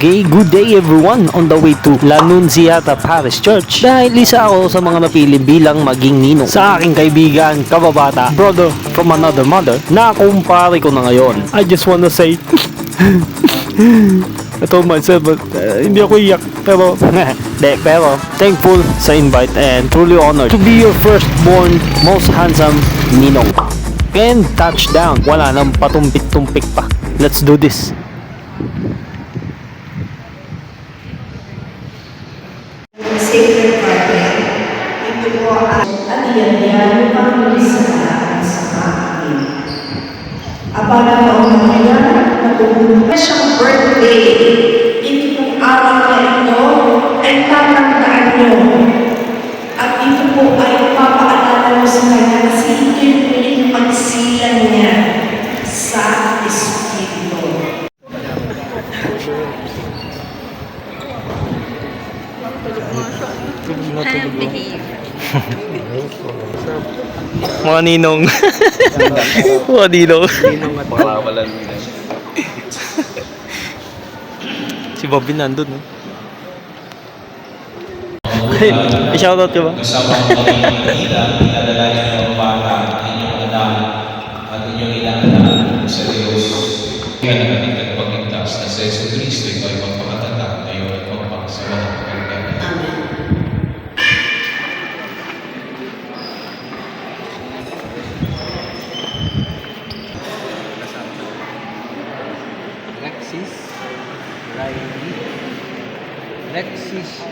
Okay, good day everyone on the way to La Nunziata Parish Church. Dahil isa ako sa mga napili bilang maging ninong sa aking kaibigan, kababata, brother from another mother, na kumpare ko na ngayon. I just wanna say, I told myself, but hindi ako iyak, pero, pero thankful sa invite and truly honored to be your firstborn, most handsome ninong. And touchdown, wala nang patumpik-tumpik pa. Let's do this. Sacred carpet, ito po ang adiyan-yan upang lumisan sa pag-ibig. Abala na ang mga natutulog na siyang birthday. Ito pong araw na ito ay tatandaan nyo. At ito po ay papaalala mo sa kanya kasi ito yung muling pagsilang niya sa Espiritu. Mga ninong. Mga ninong. Si Bobby nandun, no? May shoutout ka ba? Kasama ko mga pinadalangin ng bata, inyong anak, at inyong inaanak sa Diyos. Kaya nagating at pagligtas na sa Yesu Cristo, ikaw ay magpakatatag ngayon at magpakasawa ng pagkakas. Amen. Alexis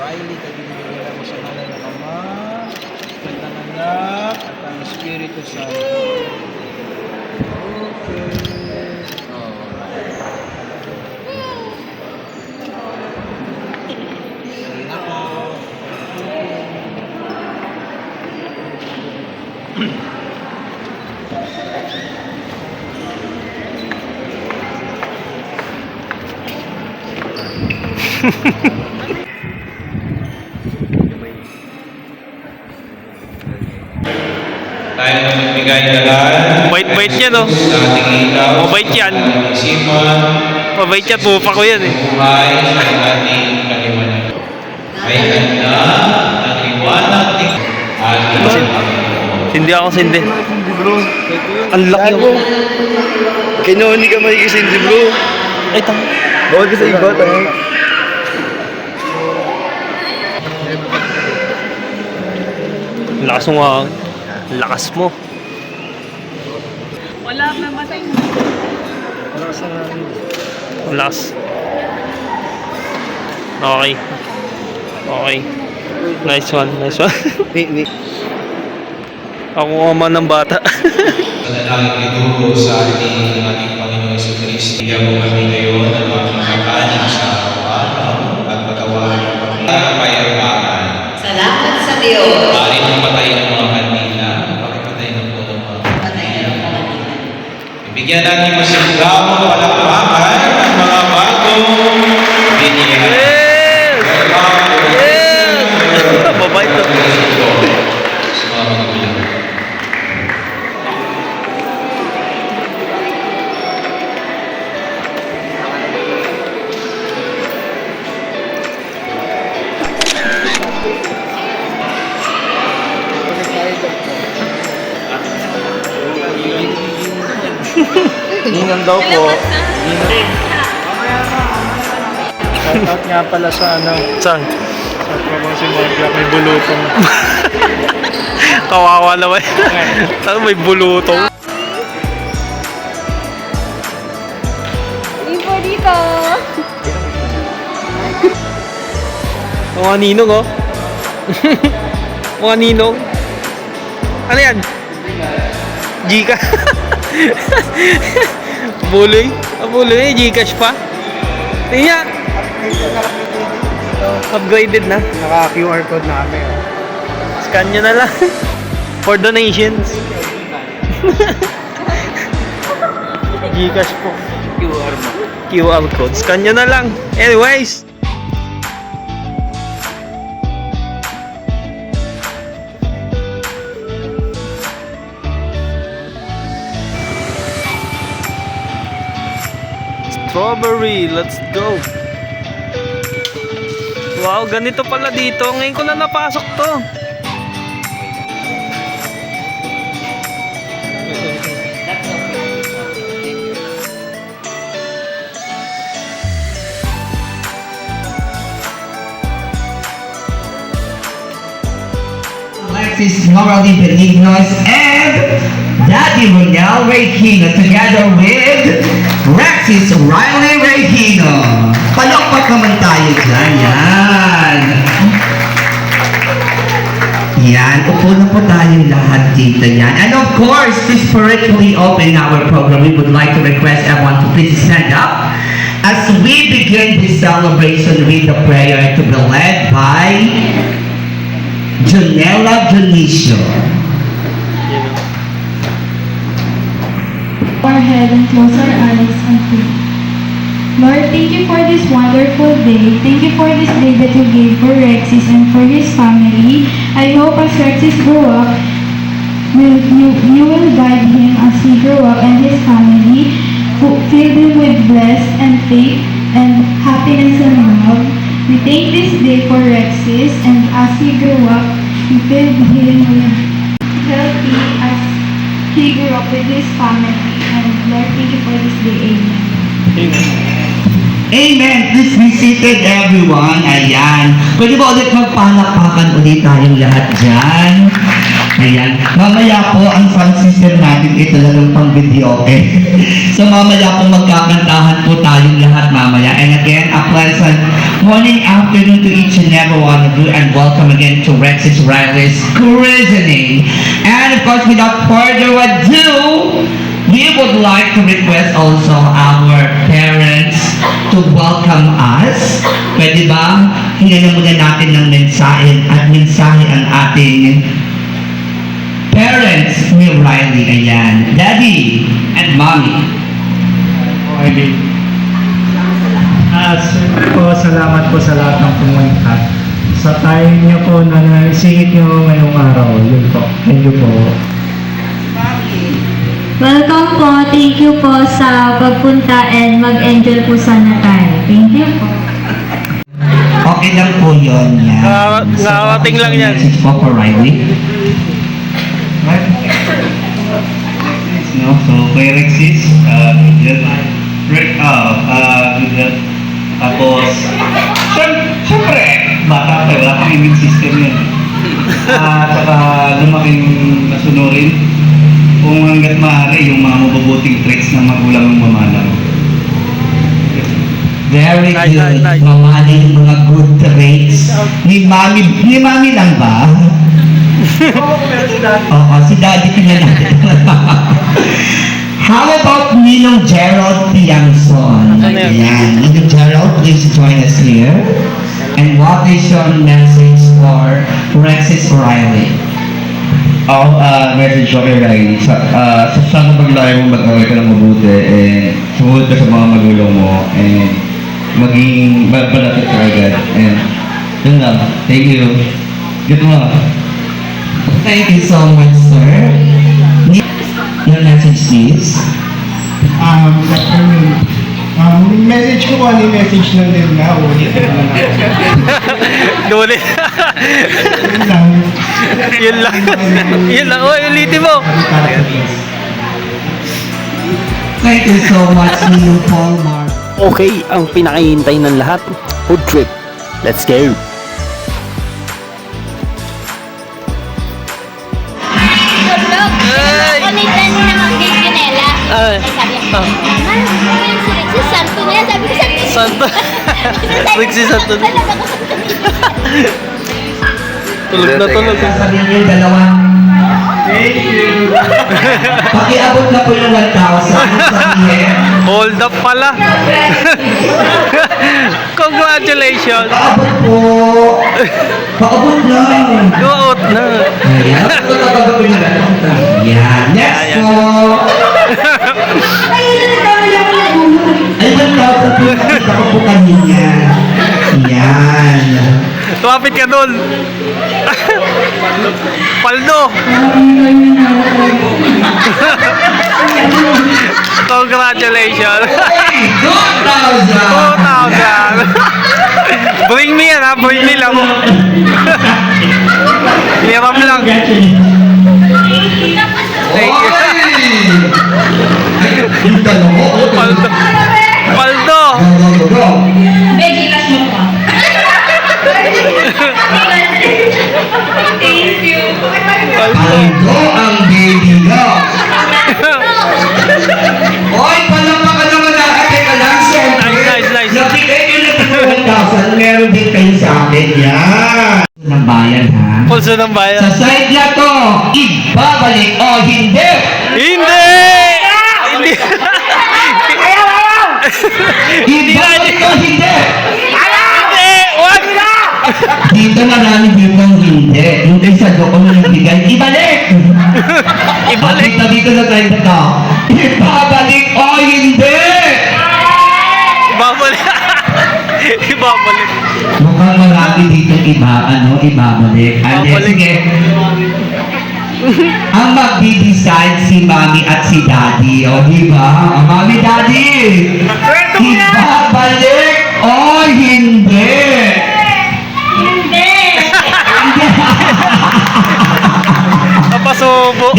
Riley, kabilibigyan mo sa ngalan ng Ama, ng Anak, at ang Espiritu Santo. Okay. Sige na po. Tayo na magbigay dalan. Bait-bait yan, no? Sa ating ikaw. Mabait yan. Sa ating isipan. Mabait yan, pupa ko yan, eh. Buhay sa ating kaliwanag. Ay handa ang liwanag ni ating Hindi ako sindi. Ang laki mo. Kinoni ka makikisindi bro. Ay, tama. Bawal ka sa iba, tama. Lakas mo nga. Lakas mo. Wala namatay. Lakas. Okay. Okay. Nice one. Nice one. Ako ama ng bata. Panalangin ito sa ating Panginoon Yesu Cristo. Bigyan mo kami ngayon ng mga makakanin sa araw-araw at magawa ng kapayapaan. Salamat sa Diyos. Maaari mong patayin ang mga kanina. Pakipatay ng po ng mga Patayin ang kanina. Ibigyan natin masiglamong palakpakan ang mga bagong binigyan. Yes! Yes! Babay to. Sa mga magulang. Ninang daw po. Shoutout nga pala sa Saan? sa Trabang si Mark, may bulutong. Kawawa naman. Saan may bulutong? Ipo dito. Mga ninong, oh. Mga ninong. Ano yan? Gika. Buloy. Buloy. Gcash pa. Tingnan. Upgraded na. Naka-QR code na kami. Scan nyo na lang. For donations. Gcash po. QR code. Scan nyo na lang. Anyways. Strawberry, let's go. Wow, ganito pala dito. Ngayon ko na napasok to. Alexis Morally Benignos and Daddy Ronel Regino together with Rexis Riley Regino. Palakpak naman tayo dyan. Yan. Yan. Upo na po tayo lahat dito. Yan. And of course, to spiritually open our program, we would like to request everyone to please stand up as we begin this celebration with a prayer to be led by Janela Dionisio. Our head and close our eyes and pray. Lord, thank you for this wonderful day. Thank you for this day that you gave for Rexis and for his family. I hope as Rexis grow up, you will guide him as he grow up and his family, fill them with blessed and faith and happiness and love. We thank this day for Rexis, and as he grew up, you filled him with healthy as he grew up with his family. And Lord, thank you for this day. Amen. Amen. Please be seated, everyone. Ayan. Pwede ba ulit magpalakpakan ulit tayong lahat dyan? Ayan. Mamaya po, ang sound system natin ito lang pang video, okay? So mamaya po magkakantahan po tayong lahat mamaya. And again, a pleasant morning, afternoon to each and every one of you, and welcome again to Rexis Riley's Christening. And of course, without further ado, we would like to request also our parents to welcome us. Pwede ba? Hinanong muna natin ng mensahe at mensahe ang ating parents ni Riley. Ayan. Daddy and Mommy. Okay. Salamat po sa lahat ng pumunta. Sa time niyo po na naisingit niyo ngayong araw. Yun po. Thank you po. Welcome po. Thank you po sa pagpunta and mag-enjoy po sana tayo. Thank you po. Okay lang po yun. Yan. Nakarating lang yan. Message po for Riley. No? So, kay Rexis, good health. Tapos, syempre, bata pa, wala pang immune system yun. Saka lumaking nasunurin. Kung hanggat maaari, yung mga mabubuting traits ng magulang ng mamalang. Very Nice, good. nice, nice. Mamali yung mga good traits. Ni Mami lang ba? Oo, si Daddy tingnan natin. How about Ninong Gerald Piangson? Ano yan? Ayan. Ninong Gerald, please join us here. And what is your message for Rexis Riley? Ako, message ko kay Riley. Sana paglaki mo mag-aral ka ng mabuti and sumunod ka sa mga magulang mo and maging balapit ka agad. And yun lang. Thank you. Good luck. Thank you so much, sir. Your message is? Message ko ano yung message lang din na. Dulit. Yun lang. Yun lang. Oy, ulitin mo. Thank you so much, Ninong Paul Mark. Okay, ang pinakahihintay ng lahat. Food trip. Let's go. Kulitan na mag-ginela. Ay. Sabi niya, Mama, yung si Rexis, santo na yan. Sabi ko, Santo. Rexis, santo. Talaga ko santo. Tulog na tulog. Sasabihin niyo yung dalawa. Thank you. Pakiabot na po yung 1,000. Sabihin. Hold up pala. Congratulations. Paabot po. Paabot lang. Go out na. Ayan. Ayan. Next po. Ay, 1,000 po. Nakita ko po kanina. Ayan. Tumapit ka dun. Paldo. Congratulations! 2,000! 2,000! Bring me yan ha, bring me lang. Hiram lang. Thank you. Yung dalawa. Paldo. Paldo. Go. Becky, cash mo pa. Thank you. Paldo ang baby ko. Oy, palampakan naman natin. Teka lang, siyempre. Nice. Nabigay nyo na 2,000. Meron din kayo sa akin. Yan. Ng bayan, ha? Pulso ng Sa bayan. side na to, ibabalik o hindi? Hindi! Hindi! Ibabalik o hindi? Hindi! Wag na! Dito marami dito ang hindi. Yung isa doon mo nagbigay, ibalik! Ibalik! Dito na tayo na to. Ibabalik o hindi? Ibabalik! Ibabalik! Mukhang marami dito ibabalik. Ibabalik. Sige. Ang magdi-decide si Mami at si Daddy. O, di ba? Mami, Daddy! Ibabalik o hindi? Hindi. Napasubo.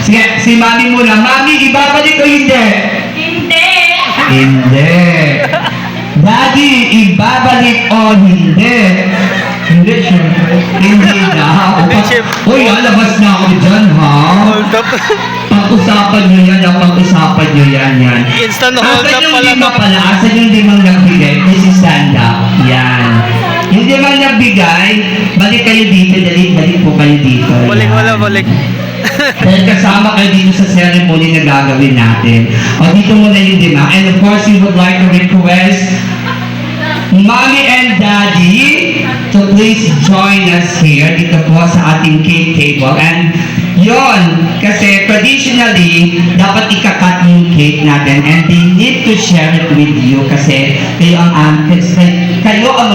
Sige, si Mami muna. Mami, ibabalik o hindi? Hindi. Hindi. Daddy, ibabalik o hindi? Hindi, syempre. Hindi na. Hindi, syempre. Uy, alabas na ako dyan, ha? Hold up. Pag-usapan nyo yan, pag-usapan nyo yan. Instant hold up Asan yung pala lima to. pala? Asan yung limang nagbigay? Kasi stand up. Yan. Yung limang nagbigay, balik kayo dito. Balik po kayo dito. Balik, Yan. wala, balik. Dahil kasama kayo dito sa ceremony na gagawin natin. O dito muna yung lima. And of course, we would like to request Mommy and Daddy to please join us here dito po sa ating cake table. And yon, kasi traditionally, dapat ikakat yung cake natin and they need to share it with you kasi kayo ang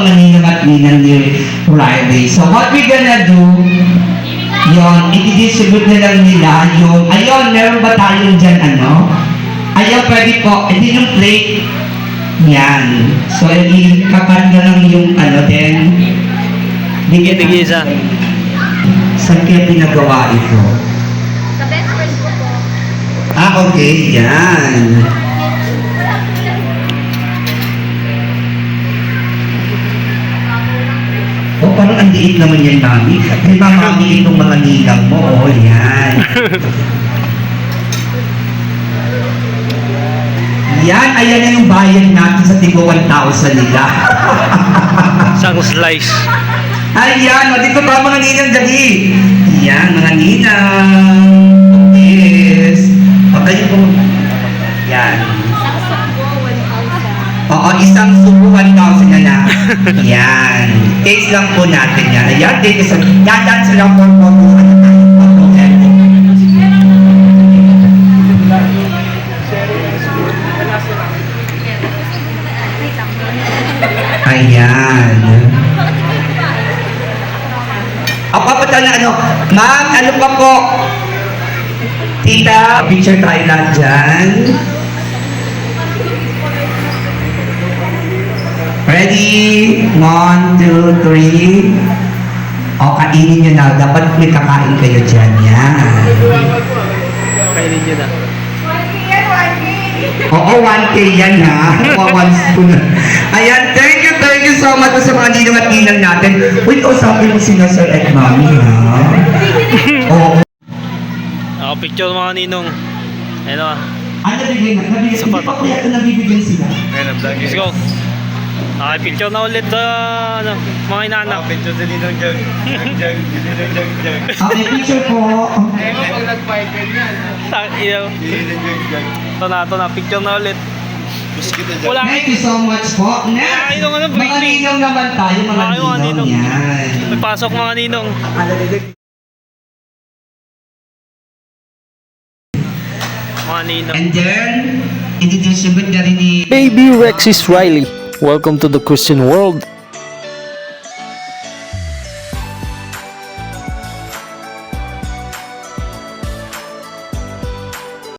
mga ninang at ninang ni Riley. So what we gonna do, yon, i-distribute na lang nila yung, ayun, meron ba tayong dyan ayun, pwede po, ito yung plate. Yan. So, ikakat na lang yung then Bigyan isa. saan kaya pinagawa ito? Sa best friend ko po. Okay. Yan. Parang ang liit naman yan, Mami. Di ba, Mami, itong mga ninang mo? Yan. Yan, ayan na yung bayad natin sa tigo 1,000 nila. Isang slice. Ayan, o dito ba mga ninang dali? Yan, mga ninang. Yes. O kayo po. Yan. Oo, isang subo 1,000 na lang. Yan. Taste lang po natin yan. Ayan, dito sa, dadan sila po po. Ayan. Ako pa na ma'am, ano pa po? Tita, picture tayo lang dyan. Ready? 1, 2, 3. O, kainin nyo na. Dapat may kakain kayo dyan. Yan. Kainin nyo na. Oo, 1K yan ha. 1 spoon. Ayan, thank you so much sa mga ninong at ninang natin. Uy, usapin mo sila Sir at Mami ha. Oo. Ako picture mga ninong. Ayun o. Nabigay na. Hindi pa kaya ito nabibigyan sila. Let's go. Okay, picture na ulit mga inanak. Picture sa ninong jag. Okay, picture po. Pag nag-fight yan. Ito na, picture na ulit. Wala Thank you so much po. Next, Ay, mga ninong naman tayo, mga Ay, mga ninong. ninong. Yan. May pasok mga ninong. Mga ninong. And then, i-distribute na rin ni Baby Rexis Riley, welcome to the Christian world.